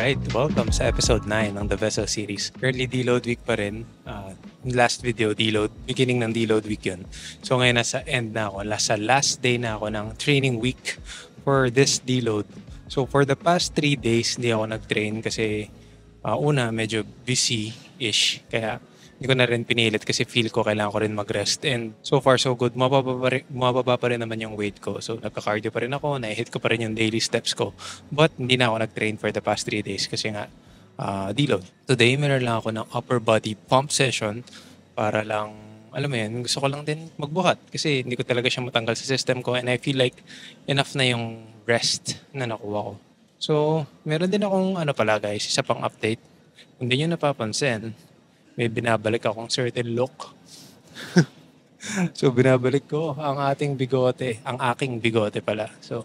Alright, welcome sa episode 9 ng The Vessel series. Currently deload week pa rin. Last video, deload, beginning ng deload week yun. So ngayon nasa end na ako, nasa last day na ako ng training week for this deload. So for the past 3 days, hindi ako nag-train kasi una, medyo busy-ish. Kaya hindi ko na rin pinilit kasi feel ko kailangan ko rin mag-rest. And so far so good, mababa pa rin naman yung weight ko. So nagka-cardio pa rin ako, na-hit ko pa rin yung daily steps ko. But hindi na ako nag-train for the past 3 days kasi nga deload. Today, meron lang ako ng upper body pump session para lang, alam mo yun, gusto ko lang din magbuhat kasi hindi ko talaga siya matanggal sa system ko and I feel like enough na yung rest na nakuha ko. So, meron din akong guys, isa pang update. Kung di nyo napapansin, may binabalik akong certain look. So, binabalik ko ang aking bigote. Ang aking bigote pala. So,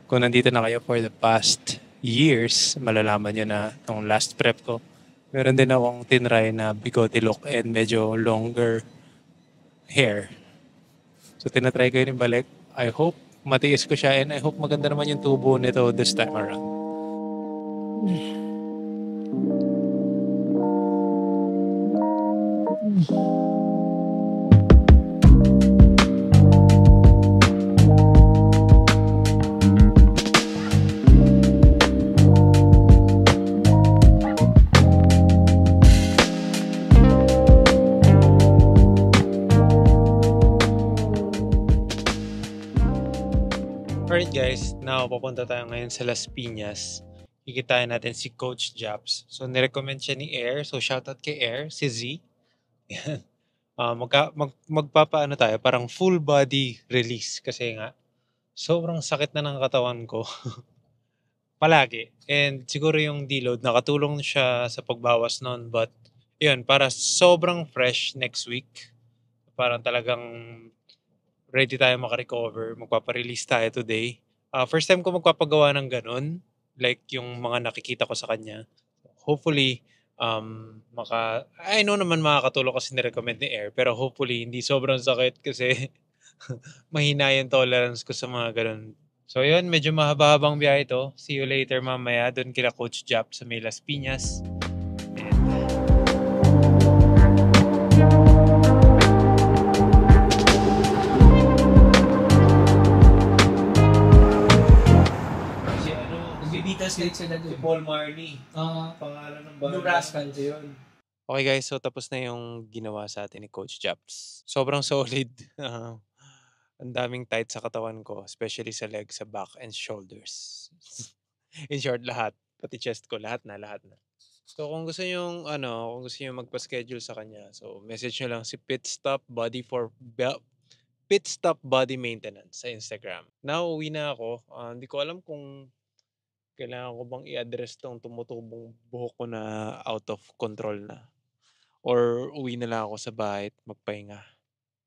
kung nandito na kayo for the past years, malalaman nyo na itong last prep ko. Meron din akong tinry na bigote look and medyo longer hair. So, tinatry ko yun ibalik. I hope matiis ko siya and I hope maganda naman yung tubo nito this time around. Alright guys, now papunta tayo ngayon sa Las Piñas. Kikitain natin si Coach Japs. So nirecommend siya ni Air. So shoutout kay Air, si Z. Magpapaano tayo, parang full body release. Kasi nga, sobrang sakit na ng katawan ko. Palagi. And siguro yung deload, nakatulong siya sa pagbawas nun. But yun, para sobrang fresh next week. Parang talagang ready tayo makarecover. Magpaparelease tayo today. First time ko magpapagawa ng ganun. Like yung mga nakikita ko sa kanya. Hopefully, I know naman makakatulong kasi nirecommend ni Air. Pero hopefully, hindi sobrang sakit kasi mahina yung tolerance ko sa mga ganun. So yun, medyo mahaba-habang biyahe ito. See you later mamaya. Doon kila Coach Jap sa may Las Piñas. Si Paul Marley. Pangalan ng Blue Rascal yun. Okay guys, so tapos na yung ginawa sa atin ni Coach Japs. Sobrang solid. Ang daming tight sa katawan ko, especially sa legs, sa back, and shoulders. In short, lahat. Pati chest ko, lahat na. So kung gusto nyo magpa-schedule sa kanya, so message nyo lang si Pit Stop Body Maintenance sa Instagram. Now, uwi na ako. Hindi ko alam kung kailangan ko bang i-address tong tumutubong buhok ko na out of control na. Or uwi na lang ako sa bahay at magpahinga.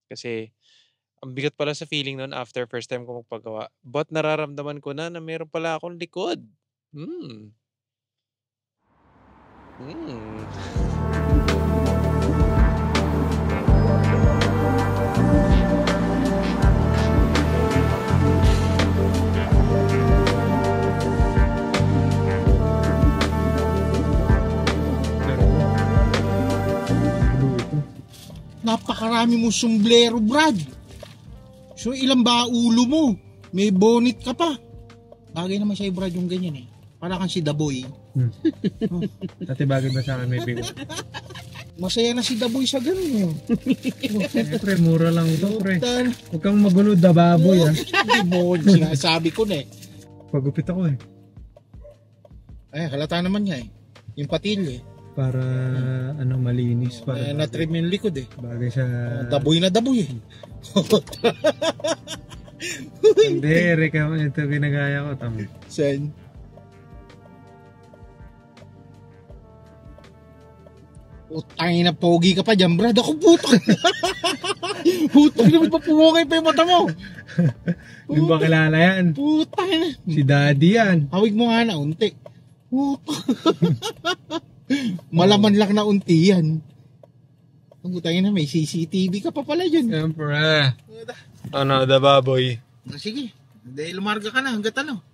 Kasi ang bigat pala sa feeling nun after first time ko magpagawa. But nararamdaman ko na meron pala akong likod. Napakarami mong sombrero, Brad. So, ilan ba ulo mo? May bonnet ka pa. Bagay naman sa'yo, Brad, yung ganyan eh. Para kang si Daboy. Dati bagay ba sa akin may bigot? Masaya na si Daboy sa ganun. Pre, mura lang ito, pre. Huwag kang magulo, dababoy. Hindi mo, sinasabi ko na eh. Pagupit ako eh. Ay, halata naman niya eh. Yung patil eh. Para malinis para na-trim yung likod eh. Bagay sa daboy na daboy eh. Hindi, Reka, ito ginagaya ko tama. Sen. Utangin na pogi ka pa dyan, Brad. Ako putang. Putang na magpapumukay pa yung mata mo. Hindi ba kilala yan? Putang. Si Daddy yan. Hawig mo nga na unti. Malaman lang na unti yan. Pagutangin na may CCTV ka pa pala dyan. Siyempre. Ano, dababoy. Sige. Dahil lumarga ka na hanggat ano.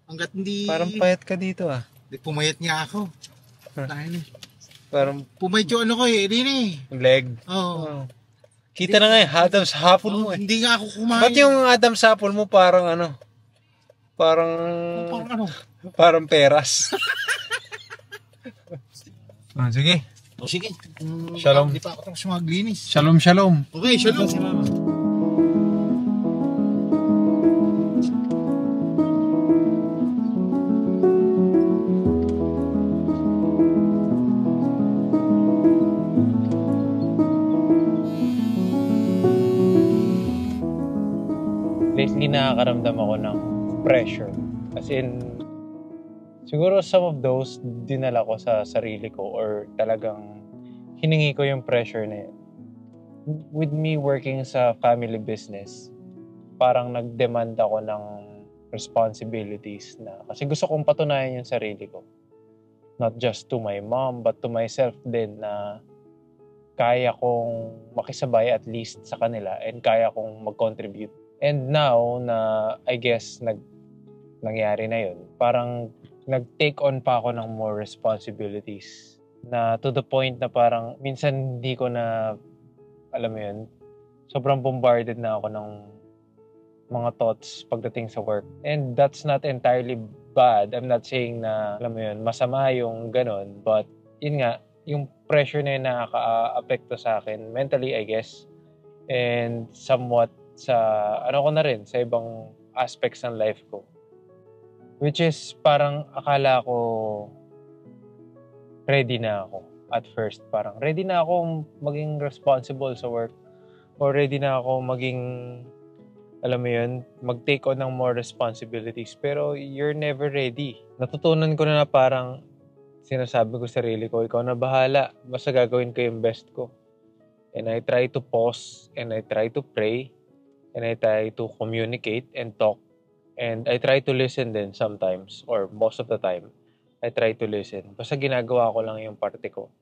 Hanggat hindi... Parang payat ka dito ah. Pumayat nga ako. Dahil Parang pumayat yung ano ko eh. Din eh. leg. Oo. Kita na nga Adam's apple mo eh. Hindi nga ako kumain. Ba't yung Adam's apple mo parang ano? Parang Parang ano? parang peras. Sige. O sige. Shalom. Hindi pa ako tapos maglinis. Shalom, shalom. Okay, shalom. Lately nakakaramdam ako ng pressure. As in, siguro some of those dinala ko sa sarili ko or talagang hiningi ko yung pressure na yun. With me working sa family business, parang nag-demand ako ng responsibilities na kasi gusto kong patunayan yung sarili ko. Not just to my mom, but to myself din na kaya kong makisabay at least sa kanila and kaya kong mag-contribute. And now na I guess nangyari na yun, parang nag-take on pa ako ng more responsibilities na to the point na parang minsan hindi ko na, alam mo yun, sobrang bombarded na ako ng mga thoughts pagdating sa work. And that's not entirely bad. I'm not saying na, alam mo yun, masama yung ganon. But yun nga, yung pressure na yun nakaka-apekto sa akin mentally, I guess. And somewhat sa ano ko na rin, sa ibang aspects ng life ko. Which is parang akala ko ready na ako at first. Parang ready na ako maging responsible sa work. Or ready na ako maging, alam mo yun, mag-take on ng more responsibilities. Pero you're never ready. Natutunan ko na parang sinasabi ko sa sarili ko, ikaw na bahala. Basta gagawin ko yung best ko. And I try to pause and I try to pray. And I try to communicate and talk. And I try to listen din sometimes or most of the time. I try to listen. Basta ginagawa ko lang yung parte ko.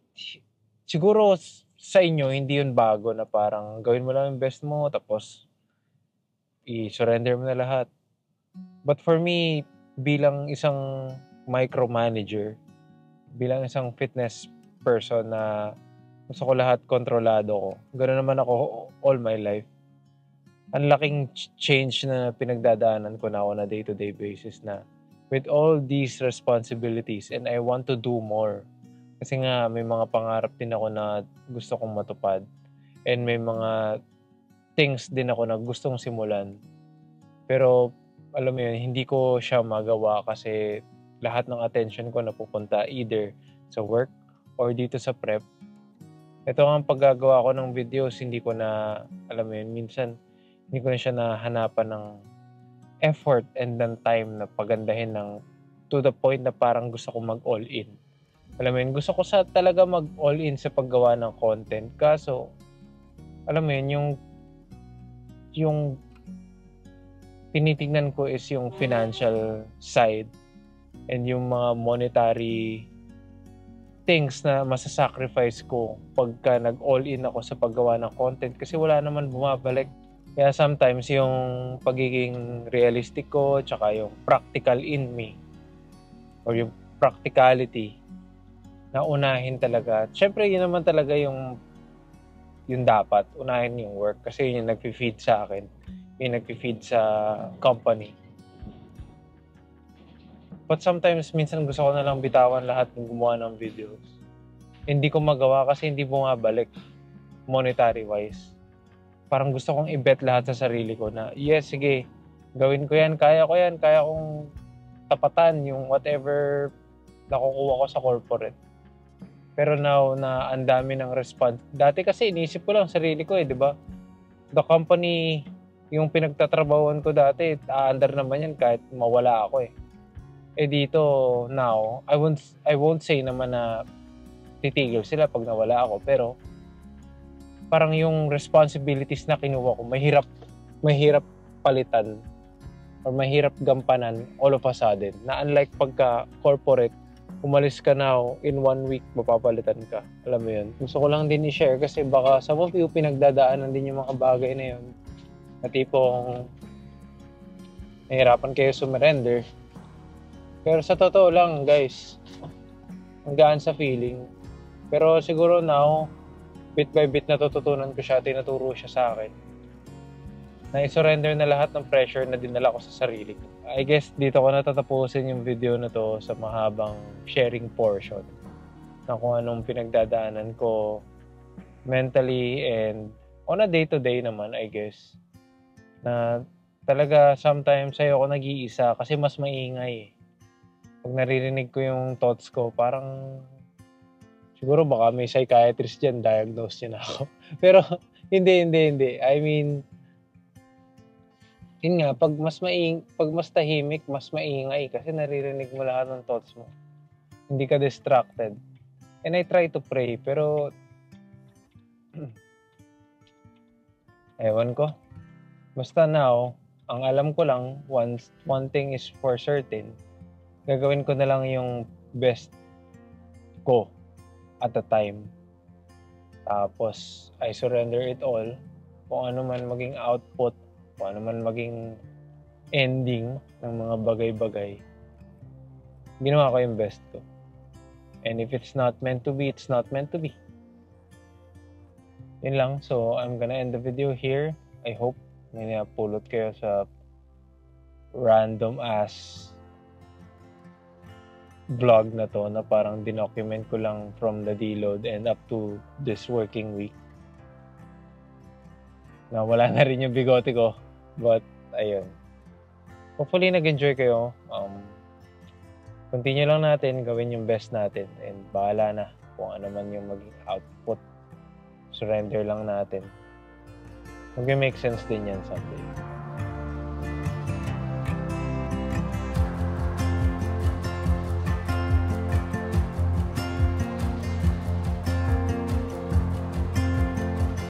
Siguro sa inyo, hindi yun bago na parang gawin mo lang yung best mo tapos i-surrender mo na lahat. But for me, bilang isang micromanager, bilang isang fitness person na gusto ko lahat kontrolado ko. Ganoon naman ako all my life. Ang laking change na pinagdadaanan ko na on a day-to-day basis na with all these responsibilities and I want to do more. Kasi nga may mga pangarap din ako na gusto kong matupad and may mga things din ako na gustong simulan. Pero alam mo yun, hindi ko siya magawa kasi lahat ng attention ko napupunta either sa work or dito sa prep. Ito ang paggagawa ko ng videos, hindi ko na, alam mo yun, minsan hindi ko na siya nahanapan ng effort and ng time na pagandahin ng to the point na parang gusto ko mag-all in. Alam mo yun, gusto ko sa talaga mag-all in sa paggawa ng content. Kaso, alam mo yun, yung tinitingnan ko is yung financial side and yung mga monetary things na masasacrifice ko pagka nag-all in ako sa paggawa ng content kasi wala naman bumabalik. Kaya sometimes yung pagiging realistic ko tsaka yung practical in me or yung practicality na unahin talaga. Siyempre yun naman talaga yung dapat. Unahin yung work kasi yun yung nag-feed sa akin. Yung nag-feed sa company. But sometimes, minsan gusto ko na lang bitawan lahat ng gumawa ng videos. Hindi ko magawa kasi hindi bumabalik monetary-wise. Parang gusto kong i-bet lahat sa sarili ko na, yes, sige, gawin ko yan, kaya kong tapatan yung whatever nakukuha ko sa corporate. Pero now na ang dami ng response. Dati kasi inisip ko lang sarili ko di ba? The company, yung pinagtatrabahuan ko dati, under naman yan kahit mawala ako dito, now, I won't say naman na titigil sila pag nawala ako, pero parang yung responsibilities na kinuha ko, mahirap palitan or mahirap gampanan all of a sudden. Na unlike pagka corporate, umalis ka now, in 1 week, mapapalitan ka. Alam mo yun. Gusto ko lang din i-share kasi baka some of you pinagdadaanan din yung mga bagay na yun. Na tipong nahirapan kayo sumurrender. Pero sa totoo lang, guys, ang gaan sa feeling. Pero siguro now, bit by bit natututunan ko siya, tinuturo siya sa akin. Na i-surrender na lahat ng pressure na dinala ko sa sarili ko. I guess dito ko natatapusin yung video na to sa mahabang sharing portion na kung anong pinagdadaanan ko mentally and on a day-to-day naman, I guess. Na talaga sometimes ayoko nag-iisa kasi mas maingay. Pag naririnig ko yung thoughts ko, parang siguro baka may psychiatrist dyan, diagnose niya na ako. Pero hindi. I mean, yun nga, pag mas tahimik, mas maingay kasi naririnig mo lahat ng thoughts mo. Hindi ka distracted. And I try to pray, pero ewan ko. Basta now, ang alam ko lang, one thing is for certain, gagawin ko na lang yung best ko at a time. Tapos, I surrender it all. Kung ano man maging output, kung ano man maging ending ng mga bagay-bagay, ginawa ko yung best ko. And if it's not meant to be, it's not meant to be. Yun lang. So, I'm gonna end the video here. I hope may napulot kayo sa random ass vlog na to na parang dinocument ko lang from the deload and up to this working week. Na wala na rin yung bigote ko. But, ayun. Hopefully, nag-enjoy kayo. Continue lang natin, gawin yung best natin. And bahala na kung ano man yung maging output. Surrender lang natin. Mag-make sense din yan someday.